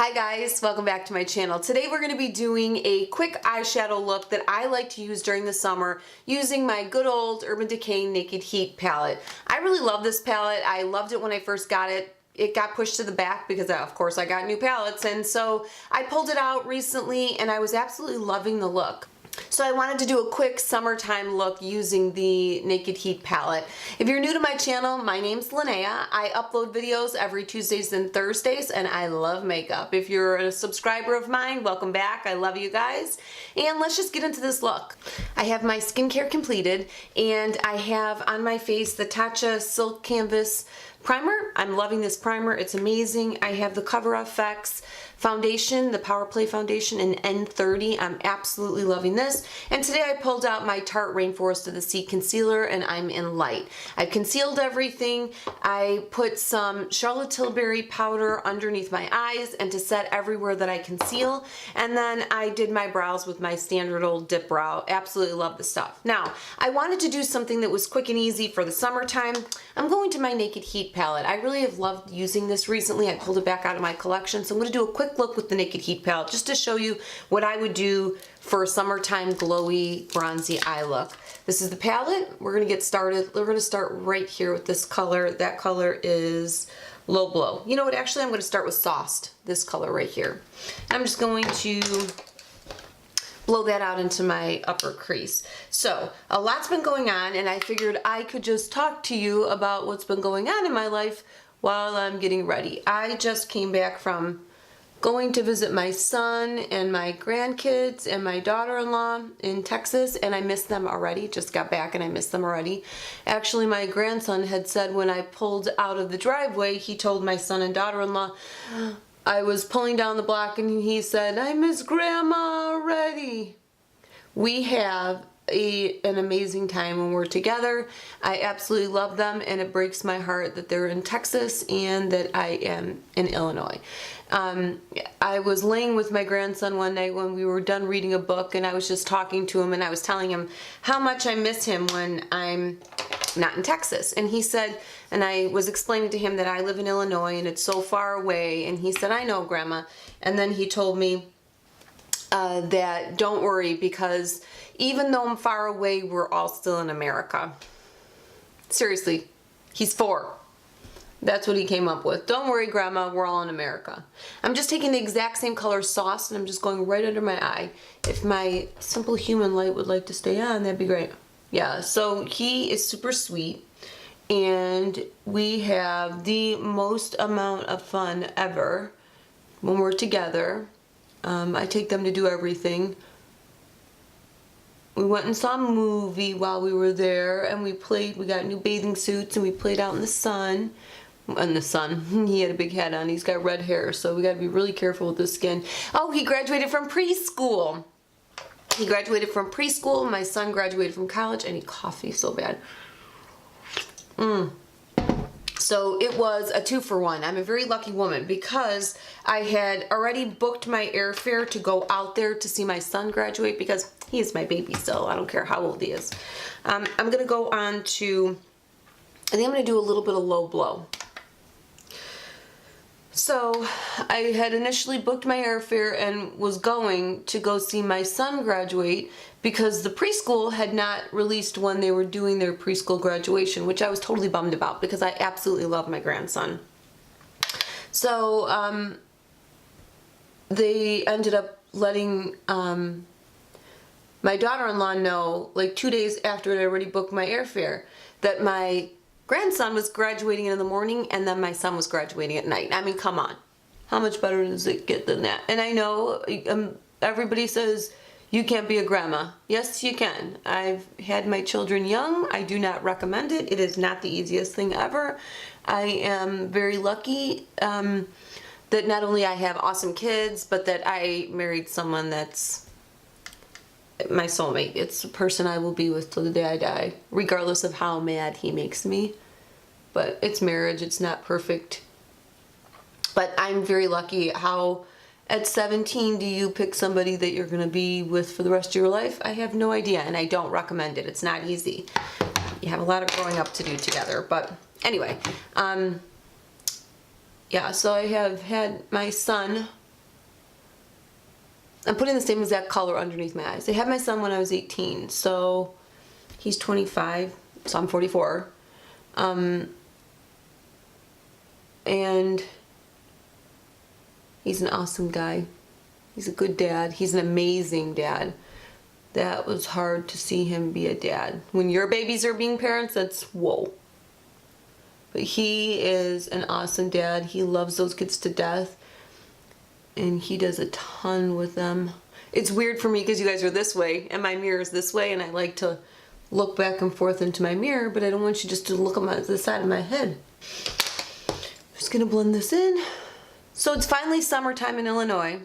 Hi guys, welcome back to my channel. Today we're going to be doing a quick eyeshadow look that I like to use during the summer using my good old Urban Decay Naked Heat palette. I really love this palette. I loved it when I first got it. It got pushed to the back because of course I got new palettes, and so I pulled it out recently and I was absolutely loving the look. So I wanted to do a quick summertime look using the Naked Heat palette. If you're new to my channel, my name's Linnea. I upload videos every Tuesdays and Thursdays, and I love makeup. If you're a subscriber of mine, welcome back. I love you guys. And let's just get into this look. I have my skincare completed, and I have on my face the Tatcha Silk Canvas primer. I'm loving this primer. It's amazing. I have the Cover FX foundation, the Power Play foundation in N30. I'm absolutely loving this. And today I pulled out my Tarte Rainforest of the Sea concealer, and I'm in light. I concealed everything. I put some Charlotte Tilbury powder underneath my eyes and to set everywhere that I conceal. And then I did my brows with my standard old dip brow. Absolutely love the stuff. Now, I wanted to do something that was quick and easy for the summertime. I'm going to my Naked Heat palette. I really have loved using this recently. I pulled it back out of my collection, so I'm going to do a quick look with the Naked Heat palette just to show you what I would do for a summertime glowy bronzy eye look. This is the palette. We're going to get started. We're going to start right here with this color. That color is Low Blow. You know what, actually I'm going to start with Sauced, this color right here. I'm just going to blow that out into my upper crease. So a lot's been going on, and I figured I could just talk to you about what's been going on in my life while I'm getting ready. I just came back from going to visit my son and my grandkids and my daughter-in-law in Texas, and I missed them already. Just got back and I missed them already. Actually, my grandson had said when I pulled out of the driveway, he told my son and daughter-in-law, I was pulling down the block, and he said, I miss Grandma already. We have an amazing time when we're together. I absolutely love them, and it breaks my heart that they're in Texas and that I am in Illinois. I was laying with my grandson one night when we were done reading a book, and I was just talking to him, and I was telling him how much I miss him when I'm not in Texas. And he said, and I was explaining to him that I live in Illinois and it's so far away, and he said, I know, Grandma. And then he told me that don't worry, because even though I'm far away, we're all still in America. Seriously, he's 4. That's what he came up with. Don't worry, Grandma, we're all in America. I'm just taking the exact same color Sauce, and I'm just going right under my eye. If my Simple Human light would like to stay on, that'd be great. Yeah, so he is super sweet, and we have the most amount of fun ever when we're together. I take them to do everything. We went and saw a movie while we were there, and we got new bathing suits, and we played out in the sun. In the sun. He had a big hat on. He's got red hair, so we got to be really careful with his skin. Oh, he graduated from preschool. He graduated from preschool. My son graduated from college. I need coffee so bad. So it was a 2-for-1. I'm a very lucky woman because I had already booked my airfare to go out there to see my son graduate, because he is my baby still. I don't care how old he is. I'm going to go on to, I think I'm going to do a little bit of Low Blow. So I had initially booked my airfare and was going to go see my son graduate because the preschool had not released when they were doing their preschool graduation, which I was totally bummed about because I absolutely love my grandson. So they ended up letting my daughter-in-law know, like 2 days after I'd already booked my airfare, that my grandson was graduating in the morning and then my son was graduating at night. I mean, come on. How much better does it get than that? And I know everybody says you can't be a grandma. Yes, you can. I've had my children young. I do not recommend it. It is not the easiest thing ever. I am very lucky that not only I have awesome kids, but that I married someone that's my soulmate. It's the person I will be with till the day I die, regardless of how mad he makes me. But it's marriage. It's not perfect. But I'm very lucky. How at 17 do you pick somebody that you're going to be with for the rest of your life? I have no idea, and I don't recommend it. It's not easy. You have a lot of growing up to do together. But anyway, yeah, so I have had my son I'm putting the same exact color underneath my eyes. I had my son when I was 18, so he's 25, so I'm 44. And he's an awesome guy. He's a good dad. He's an amazing dad. That was hard to see him be a dad. When your babies are being parents, that's whoa. But he is an awesome dad. He loves those kids to death. And he does a ton with them. It's weird for me because you guys are this way and my mirror is this way, and I like to look back and forth into my mirror, but I don't want you just to look at the side of my head. I'm just gonna blend this in. So it's finally summertime in Illinois.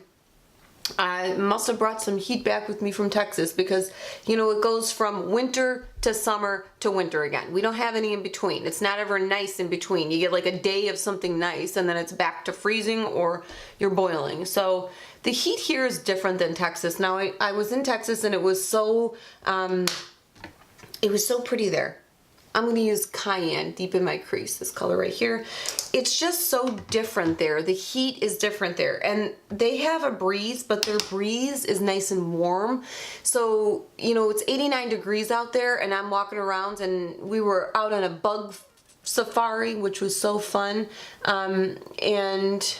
I must have brought some heat back with me from Texas because, you know, it goes from winter to summer to winter again. We don't have any in between. It's not ever nice in between. You get like a day of something nice and then it's back to freezing or you're boiling. So the heat here is different than Texas. Now I was in Texas and it was so pretty there. I'm going to use Cayenne deep in my crease, this color right here. It's just so different there. The heat is different there. And they have a breeze, but their breeze is nice and warm. So, you know, it's 89 degrees out there and I'm walking around, and we were out on a bug safari, which was so fun. And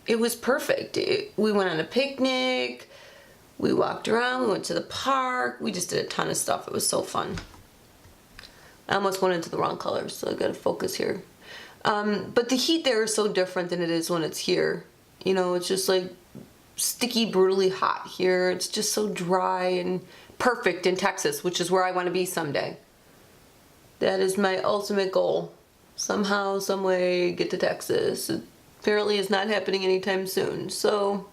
it was perfect. We went on a picnic. We walked around. We went to the park. We just did a ton of stuff. It was so fun. I almost went into the wrong color, so I gotta focus here. But the heat there is so different than it is when it's here. You know, it's just like sticky, brutally hot here. It's just so dry and perfect in Texas, which is where I want to be someday. That is my ultimate goal. Somehow, some way, get to Texas. It apparently is not happening anytime soon. So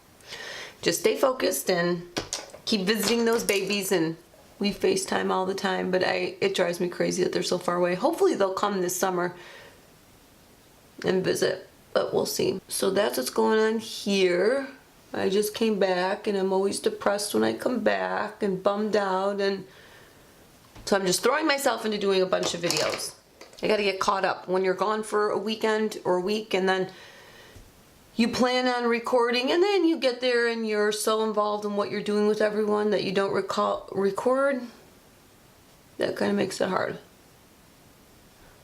just stay focused and keep visiting those babies, and we FaceTime all the time, but it drives me crazy that they're so far away. Hopefully they'll come this summer and visit, but we'll see. So that's what's going on here. I just came back and I'm always depressed when I come back and bummed out, and so I'm just throwing myself into doing a bunch of videos. I gotta get caught up. When you're gone for a weekend or a week and then you plan on recording and then you get there and you're so involved in what you're doing with everyone that you don't record, that kind of makes it hard.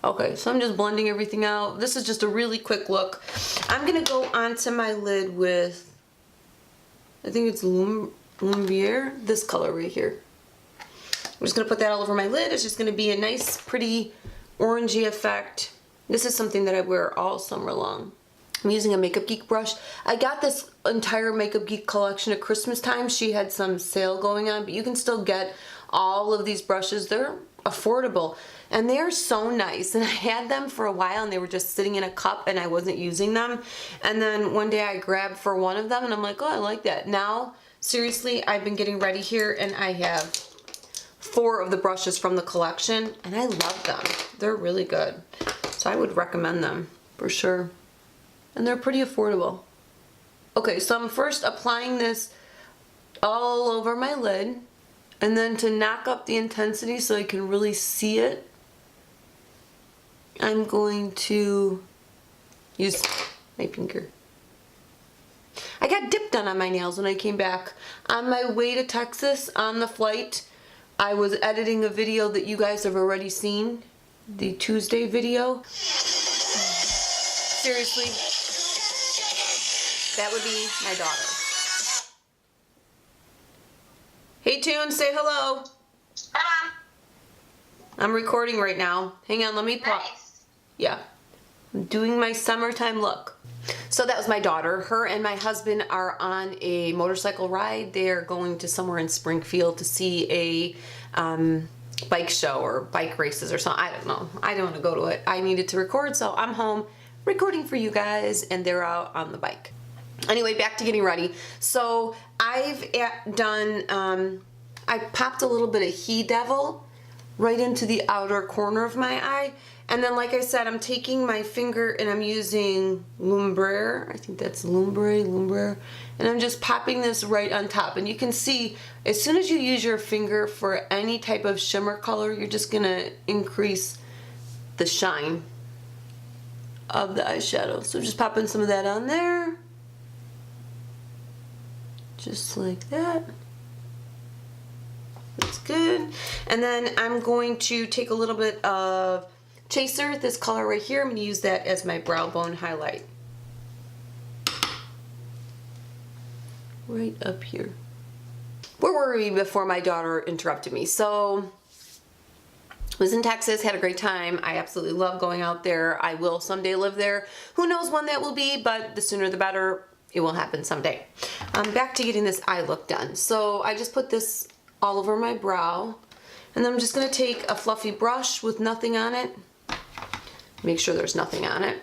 Okay, so I'm just blending everything out. This is just a really quick look. I'm gonna go onto my lid with, I think it's Lumiere, this color right here. I'm just gonna put that all over my lid. It's just gonna be a nice, pretty, orangey effect. This is something that I wear all summer long. I'm using a Makeup Geek brush. I got this entire Makeup Geek collection at Christmas time. She had some sale going on, but you can still get all of these brushes. They're affordable and they're so nice. And I had them for a while and they were just sitting in a cup and I wasn't using them. And then one day I grabbed for one of them and I'm like, oh, I like that. Now, seriously, I've been getting ready here and I have 4 of the brushes from the collection and I love them. They're really good. So I would recommend them for sure. And they're pretty affordable. Okay, so I'm first applying this all over my lid, and then to knock up the intensity so I can really see it, I'm going to use my finger. I got dip done on my nails when I came back. On my way to Texas on the flight, I was editing a video that you guys have already seen, the Tuesday video. Seriously. That would be my daughter. Hey Tune, say hello. Hello. I'm recording right now. Hang on, let me pause. Nice. Yeah. I'm doing my summertime look. So that was my daughter. Her and my husband are on a motorcycle ride. They're going to somewhere in Springfield to see a bike show or bike races or something. I don't know. I don't want to go to it. I needed to record, so I'm home recording for you guys and they're out on the bike. Anyway, back to getting ready. So I've done, I popped a little bit of He Devil right into the outer corner of my eye. And then, like I said, I'm taking my finger and I'm using Lumiere. I think that's Lumiere. And I'm just popping this right on top. And you can see, as soon as you use your finger for any type of shimmer color, you're just gonna increase the shine of the eyeshadow. So just popping some of that on there. just like that. That's good. And then I'm going to take a little bit of Chaser, this color right here. I'm going to use that as my brow bone highlight. Right up here. Where were we before my daughter interrupted me? So, was in Texas, had a great time. I absolutely love going out there. I will someday live there. Who knows when that will be, but the sooner the better. It will happen someday. Back to getting this eye look done. So I just put this all over my brow, and then I'm just gonna take a fluffy brush with nothing on it. Make sure there's nothing on it.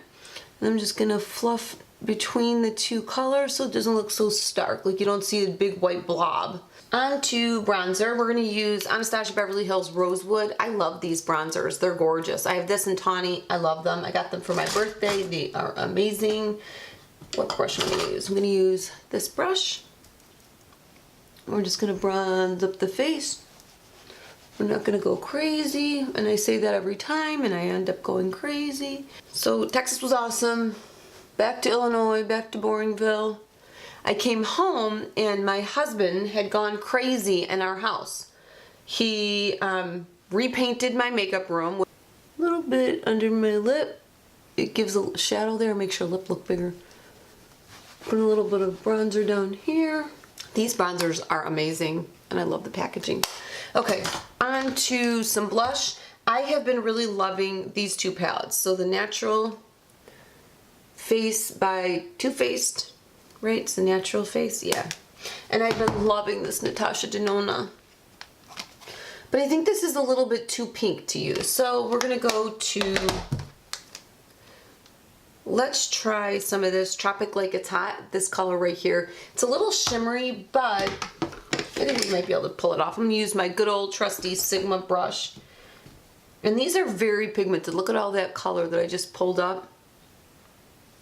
And I'm just gonna fluff between the two colors so it doesn't look so stark, like you don't see a big white blob. On to bronzer. We're going to use Anastasia Beverly Hills Rosewood. I love these bronzers. They're gorgeous. I have this in Tawny. I love them. I got them for my birthday. They are amazing. What brush am I going to use? I'm going to use this brush. We're just going to bronze up the face. We're not going to go crazy. And I say that every time and I end up going crazy. So Texas was awesome. Back to Illinois, back to Boringville. I came home and my husband had gone crazy in our house. He repainted my makeup room. A little bit under my lip. It gives a shadow there, makes your lip look bigger. Put a little bit of bronzer down here. These bronzers are amazing and I love the packaging. Okay, on to some blush. I have been really loving these two palettes. So the Natural Face by Too Faced. Right, it's the Natural Face, yeah. And I've been loving this Natasha Denona. But I think this is a little bit too pink to use. So we're gonna go to, let's try some of this Tropic Like It's Hot, this color right here. It's a little shimmery, but I think we might be able to pull it off. I'm gonna use my good old trusty Sigma brush. And these are very pigmented. Look at all that color that I just pulled up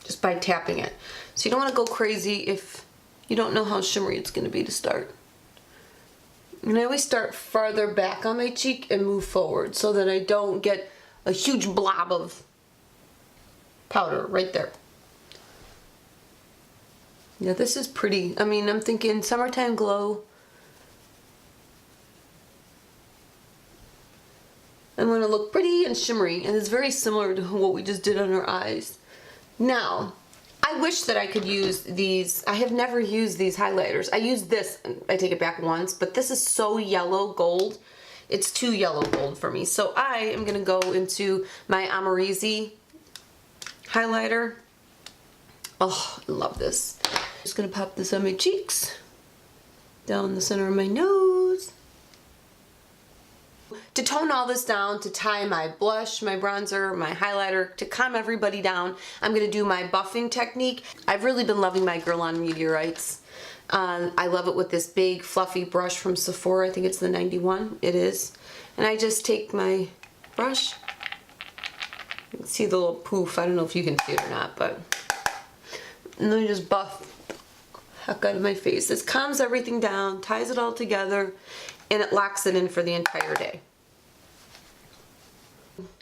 just by tapping it. So you don't want to go crazy if you don't know how shimmery it's going to be to start. And I always start farther back on my cheek and move forward so that I don't get a huge blob of powder right there. Yeah, this is pretty. I mean, I'm thinking summertime glow. I want to look pretty and shimmery, and it's very similar to what we just did on our eyes. Now, I wish that I could use these. I have never used these highlighters. I used this, I take it back once, but this is so yellow gold. It's too yellow gold for me. So I am gonna go into my Amarizi highlighter. Oh, I love this. Just gonna pop this on my cheeks, down the center of my nose. To tone all this down, to tie my blush, my bronzer, my highlighter, to calm everybody down, I'm going to do my buffing technique. I've really been loving my Girl on Meteorites. I love it with this big fluffy brush from Sephora. I think it's the 91. It is. And I just take my brush. You can see the little poof. I don't know if you can see it or not, but... And then I just buff heck out of my face. This calms everything down, ties it all together, and it locks it in for the entire day.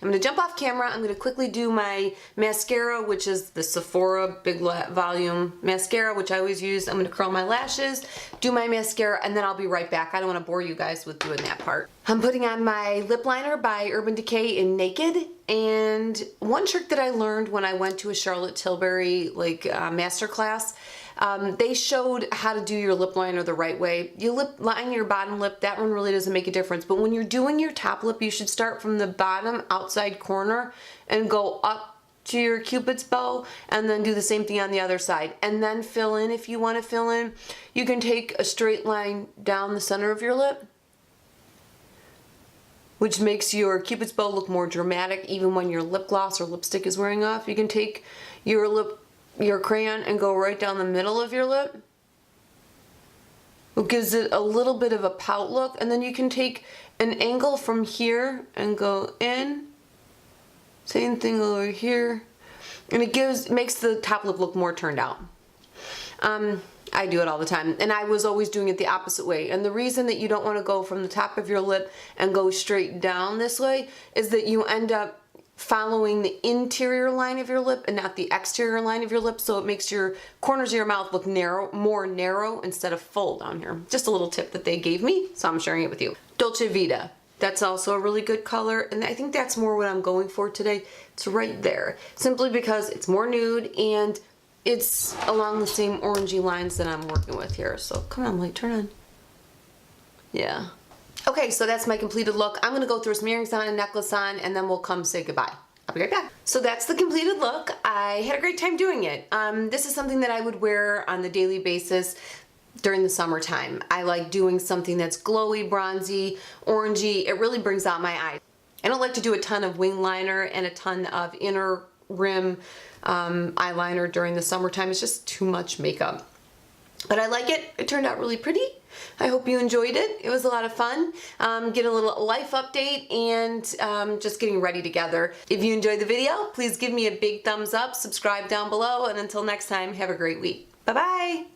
I'm going to jump off camera. I'm going to quickly do my mascara, which is the Sephora Big Volume Mascara, which I always use. I'm going to curl my lashes, do my mascara, and then I'll be right back. I don't want to bore you guys with doing that part. I'm putting on my lip liner by Urban Decay in Naked. And one trick that I learned when I went to a Charlotte Tilbury masterclass, they showed how to do your lip liner the right way. You lip line your bottom lip, that one really doesn't make a difference. But when you're doing your top lip, you should start from the bottom outside corner and go up to your Cupid's bow, and then do the same thing on the other side. And then fill in if you want to fill in. You can take a straight line down the center of your lip, which makes your Cupid's bow look more dramatic even when your lip gloss or lipstick is wearing off. You can take your crayon and go right down the middle of your lip. It gives it a little bit of a pout look, and then you can take an angle from here and go in. Same thing over here. And it makes the top lip look more turned out. I do it all the time, and I was always doing it the opposite way. And the reason that you don't want to go from the top of your lip and go straight down this way is that you end up following the interior line of your lip and not the exterior line of your lip, so it makes your corners of your mouth look more narrow instead of full down here. Just a little tip that they gave me, so I'm sharing it with you. Dolce Vita. That's also a really good color, and I think that's more what I'm going for today. It's right there, simply because it's more nude and it's along the same orangey lines that I'm working with here. So come on, light, turn on. Yeah. Okay, so that's my completed look. I'm gonna go throw some earrings on, a necklace on, and then we'll come say goodbye. I'll be right back. So that's the completed look. I had a great time doing it. This is something that I would wear on the daily basis during the summertime. I like doing something that's glowy, bronzy, orangey. It really brings out my eyes. I don't like to do a ton of wing liner and a ton of inner rim eyeliner during the summertime. It's just too much makeup. But I like it. It turned out really pretty. I hope you enjoyed it. It was a lot of fun. Get a little life update and just getting ready together. If you enjoyed the video, please give me a big thumbs up, subscribe down below, and until next time, have a great week. Bye-bye.